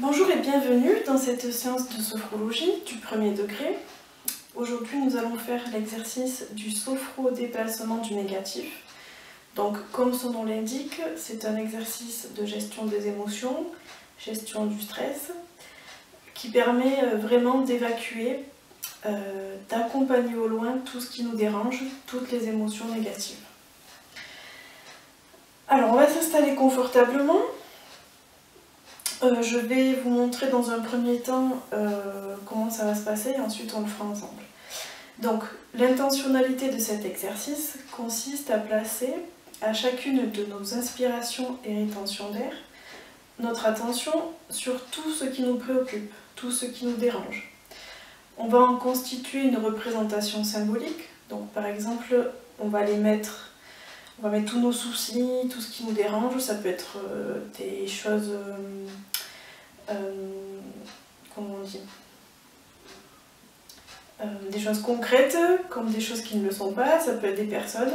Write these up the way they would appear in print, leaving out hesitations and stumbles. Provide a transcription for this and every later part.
Bonjour et bienvenue dans cette séance de sophrologie du premier degré. Aujourd'hui, nous allons faire l'exercice du sophro-déplacement du négatif. Donc, comme son nom l'indique, c'est un exercice de gestion des émotions, gestion du stress, qui permet vraiment d'évacuer, d'accompagner au loin tout ce qui nous dérange, toutes les émotions négatives. Alors, on va s'installer confortablement. Je vais vous montrer dans un premier temps comment ça va se passer et ensuite on le fera ensemble. Donc l'intentionnalité de cet exercice consiste à placer à chacune de nos inspirations et rétentions d'air notre attention sur tout ce qui nous préoccupe, tout ce qui nous dérange. On va en constituer une représentation symbolique. Donc par exemple, on va mettre tous nos soucis, tout ce qui nous dérange. Ça peut être des choses, comment on dit, des choses concrètes, comme des choses qui ne le sont pas. Ça peut être des personnes.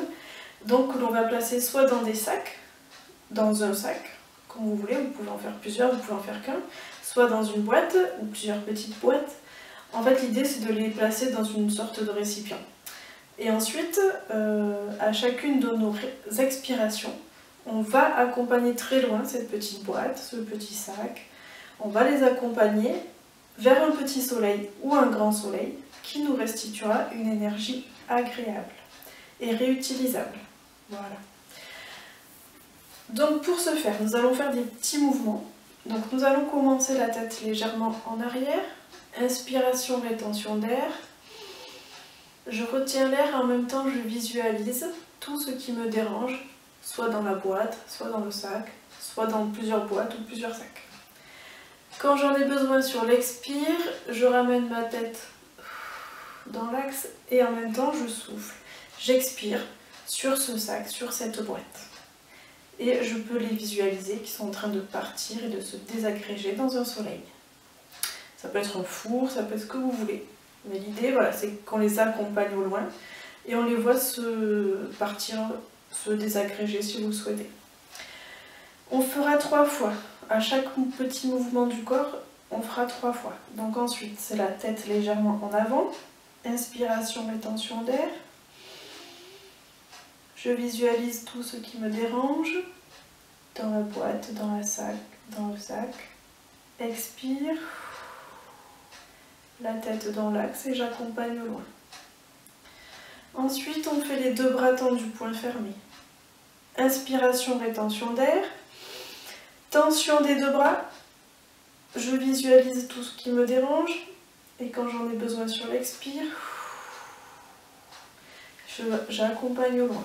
Donc l'on va placer soit dans des sacs, dans un sac, comme vous voulez, vous pouvez en faire plusieurs, vous pouvez en faire qu'un, soit dans une boîte ou plusieurs petites boîtes. En fait, l'idée c'est de les placer dans une sorte de récipient. Et ensuite, à chacune de nos expirations, on va accompagner très loin cette petite boîte, ce petit sac. On va les accompagner vers un petit soleil ou un grand soleil qui nous restituera une énergie agréable et réutilisable. Voilà. Donc pour ce faire, nous allons faire des petits mouvements. Donc nous allons commencer la tête légèrement en arrière. Inspiration, rétention d'air. Je retiens l'air et en même temps je visualise tout ce qui me dérange, soit dans la boîte, soit dans le sac, soit dans plusieurs boîtes ou plusieurs sacs. Quand j'en ai besoin sur l'expire, je ramène ma tête dans l'axe et en même temps je souffle. J'expire sur ce sac, sur cette boîte. Et je peux les visualiser qui sont en train de partir et de se désagréger dans un soleil. Ça peut être un four, ça peut être ce que vous voulez. Mais l'idée, voilà, c'est qu'on les accompagne au loin et on les voit se partir, se désagréger si vous le souhaitez. On fera 3 fois. À chaque petit mouvement du corps, on fera 3 fois. Donc ensuite, c'est la tête légèrement en avant. Inspiration, rétention d'air. Je visualise tout ce qui me dérange dans la boîte, dans le sac. Expire. La tête dans l'axe et j'accompagne au loin. Ensuite, on fait les 2 bras tendus, poings fermés. Inspiration, rétention d'air. Tension des 2 bras. Je visualise tout ce qui me dérange. Et quand j'en ai besoin sur l'expire, j'accompagne au loin.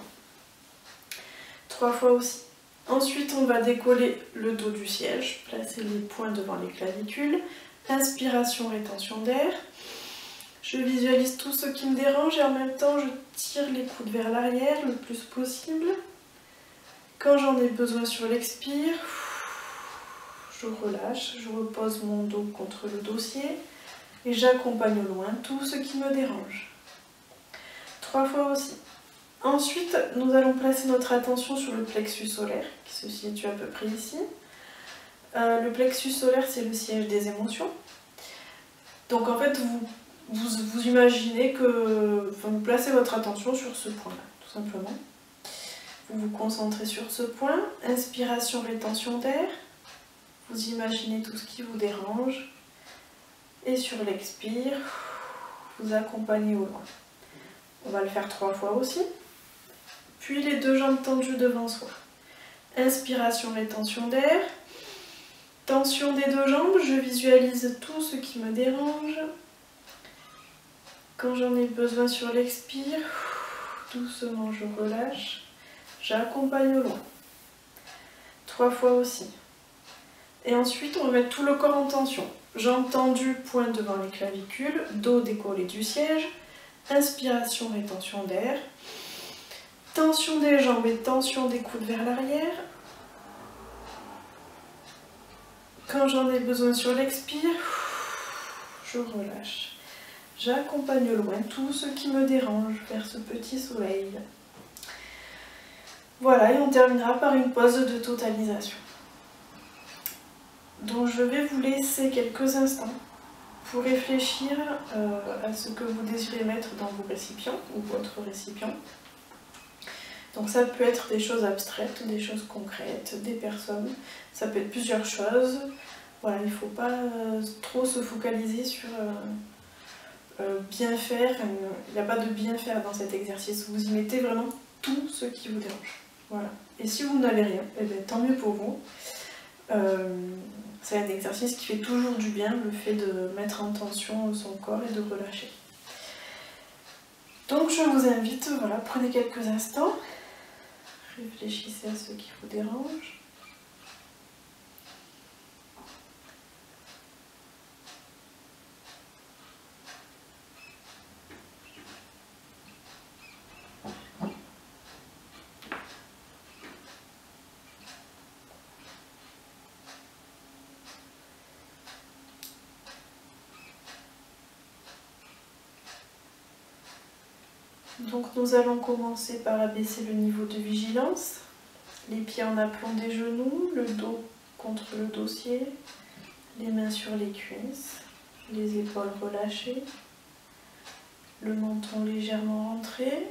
3 fois aussi. Ensuite, on va décoller le dos du siège, placer les poings devant les clavicules. Inspiration, rétention d'air. Je visualise tout ce qui me dérange et en même temps je tire les coudes vers l'arrière le plus possible. Quand j'en ai besoin sur l'expire, je relâche, je repose mon dos contre le dossier et j'accompagne au loin tout ce qui me dérange. 3 fois aussi. Ensuite, nous allons placer notre attention sur le plexus solaire qui se situe à peu près ici. Le plexus solaire, c'est le siège des émotions. Donc en fait, vous imaginez que vous placez votre attention sur ce point-là, tout simplement. Vous vous concentrez sur ce point. Inspiration, rétention d'air. Vous imaginez tout ce qui vous dérange. Et sur l'expire, vous accompagnez au loin. On va le faire 3 fois aussi. Puis les 2 jambes tendues devant soi. Inspiration, rétention d'air. Tension des 2 jambes, je visualise tout ce qui me dérange. Quand j'en ai besoin sur l'expire, doucement je relâche. J'accompagne au loin. 3 fois aussi. Et ensuite, on va mettre tout le corps en tension. Jambes tendues, poings devant les clavicules, dos décollé du siège. Inspiration, rétention d'air. Tension des jambes et tension des coudes vers l'arrière. Quand j'en ai besoin sur l'expire, je relâche. J'accompagne au loin tout ce qui me dérange vers ce petit soleil. Voilà, et on terminera par une pause de totalisation. Donc je vais vous laisser quelques instants pour réfléchir à ce que vous désirez mettre dans vos récipients ou votre récipient. Donc ça peut être des choses abstraites, des choses concrètes, des personnes, ça peut être plusieurs choses. Voilà, il ne faut pas trop se focaliser sur bien faire. Il n'y a pas de bien faire dans cet exercice. Vous y mettez vraiment tout ce qui vous dérange. Voilà. Et si vous n'avez rien, eh bien, tant mieux pour vous. C'est un exercice qui fait toujours du bien, le fait de mettre en tension son corps et de relâcher. Donc je vous invite, voilà, prenez quelques instants, réfléchissez à ce qui vous dérange. Donc nous allons commencer par abaisser le niveau de vigilance, les pieds en aplomb des genoux, le dos contre le dossier, les mains sur les cuisses, les épaules relâchées, le menton légèrement rentré.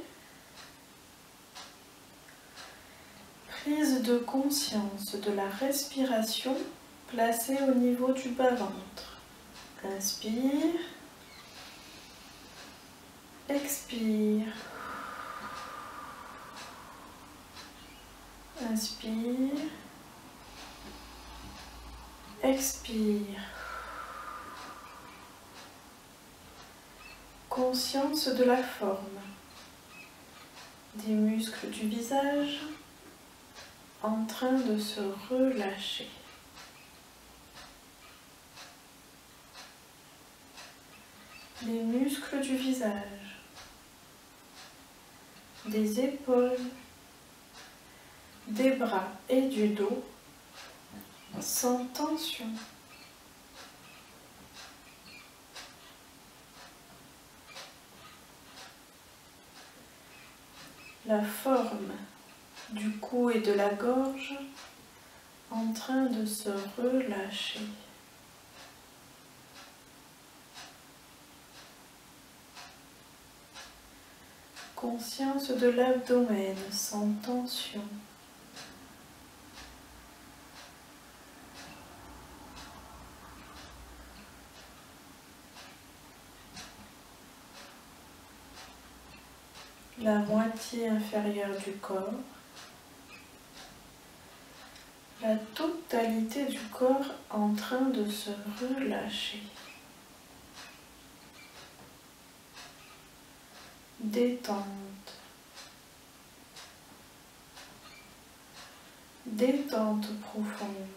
Prise de conscience de la respiration placée au niveau du bas-ventre. Inspire. Expire. Inspire. Expire. Conscience de la forme des muscles du visage en train de se relâcher. Les muscles du visage, des épaules, des bras et du dos sans tension. La forme du cou et de la gorge en train de se relâcher. Conscience de l'abdomen sans tension. La moitié inférieure du corps. La totalité du corps en train de se relâcher. Détente. Détente profonde.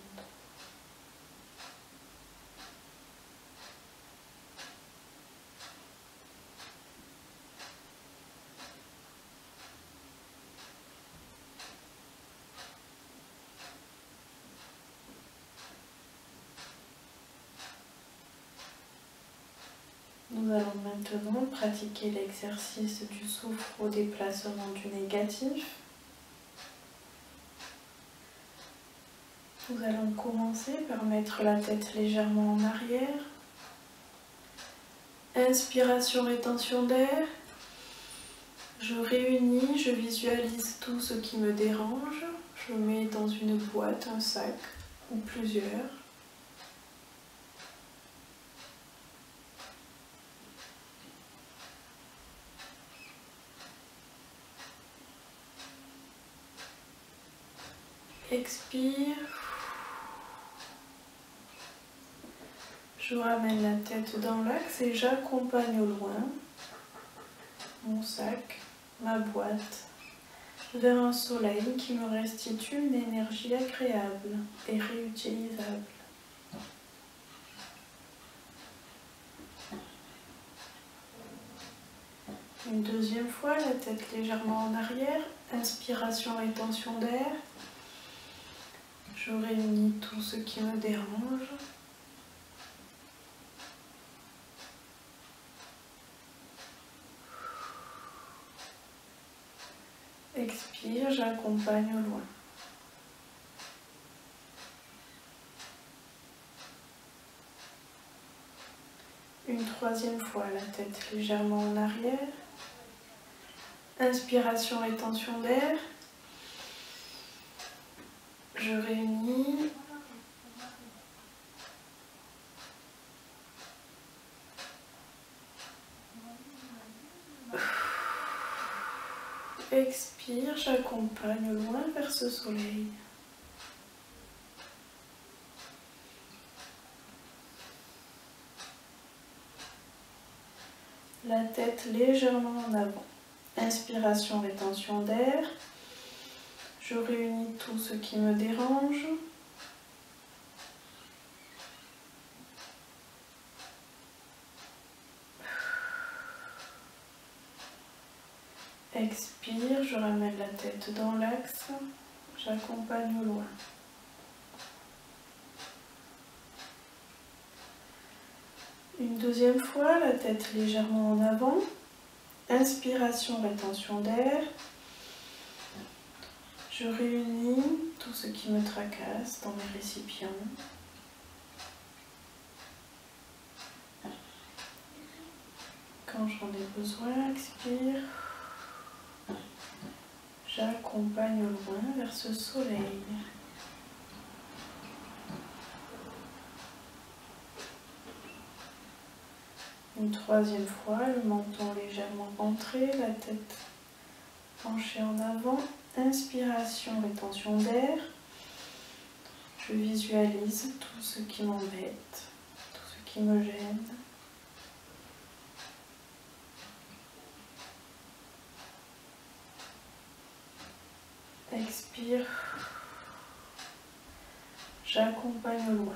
Nous allons maintenant pratiquer l'exercice du souffle au déplacement du négatif. Nous allons commencer par mettre la tête légèrement en arrière. Inspiration, rétention d'air. Je réunis, je visualise tout ce qui me dérange. Je mets dans une boîte, un sac ou plusieurs. Expire. Je ramène la tête dans l'axe et j'accompagne au loin mon sac, ma boîte, vers un soleil qui me restitue une énergie agréable et réutilisable. Une deuxième fois, la tête légèrement en arrière, inspiration, rétention d'air. Je réunis tout ce qui me dérange. Expire, j'accompagne au loin. Une troisième fois, la tête légèrement en arrière. Inspiration, rétention d'air. Je réunis. Expire, j'accompagne loin vers ce soleil. La tête légèrement en avant. Inspiration, rétention d'air. Je réunis tout ce qui me dérange. Expire, je ramène la tête dans l'axe. J'accompagne au loin. Une deuxième fois, la tête légèrement en avant. Inspiration, rétention d'air. Je réunis tout ce qui me tracasse dans mes récipients. Quand j'en ai besoin, expire. J'accompagne au loin vers ce soleil. Une troisième fois, le menton légèrement rentré, la tête penchée en avant. Inspiration, rétention d'air. Je visualise tout ce qui m'embête, tout ce qui me gêne. Expire. J'accompagne au loin.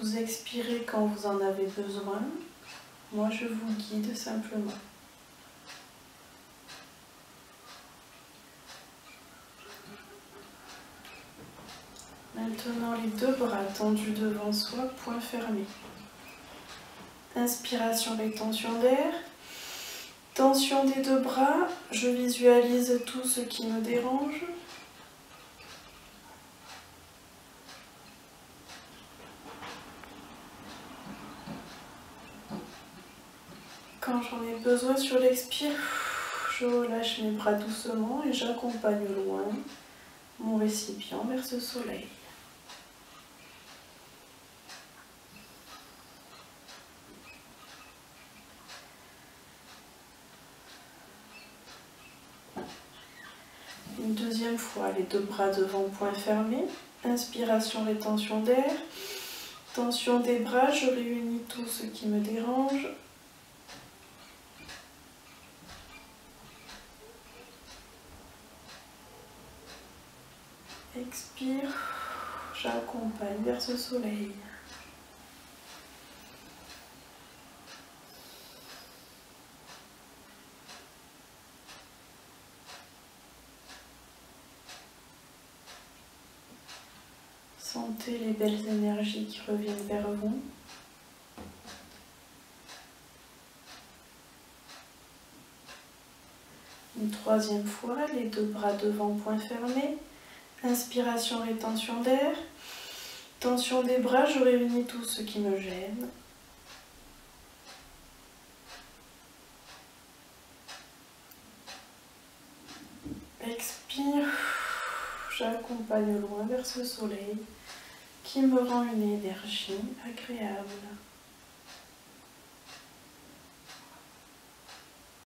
Vous expirez quand vous en avez besoin. Moi, je vous guide simplement. Maintenant, les deux bras tendus devant soi, poings fermés. Inspiration, rétention d'air. Tension des deux bras, je visualise tout ce qui me dérange. Quand j'en ai besoin sur l'expire, je relâche mes bras doucement et j'accompagne au loin mon récipient vers ce soleil. Une deuxième fois, les deux bras devant, poings fermés. Inspiration, rétention d'air. Tension des bras, je réunis tout ce qui me dérange. Expire, j'accompagne vers ce soleil. Sentez les belles énergies qui reviennent vers vous. Une troisième fois, les deux bras devant, poings fermés. Inspiration, rétention d'air. Tension des bras, je réunis tout ce qui me gêne. Expire, j'accompagne au loin vers ce soleil qui me rend une énergie agréable.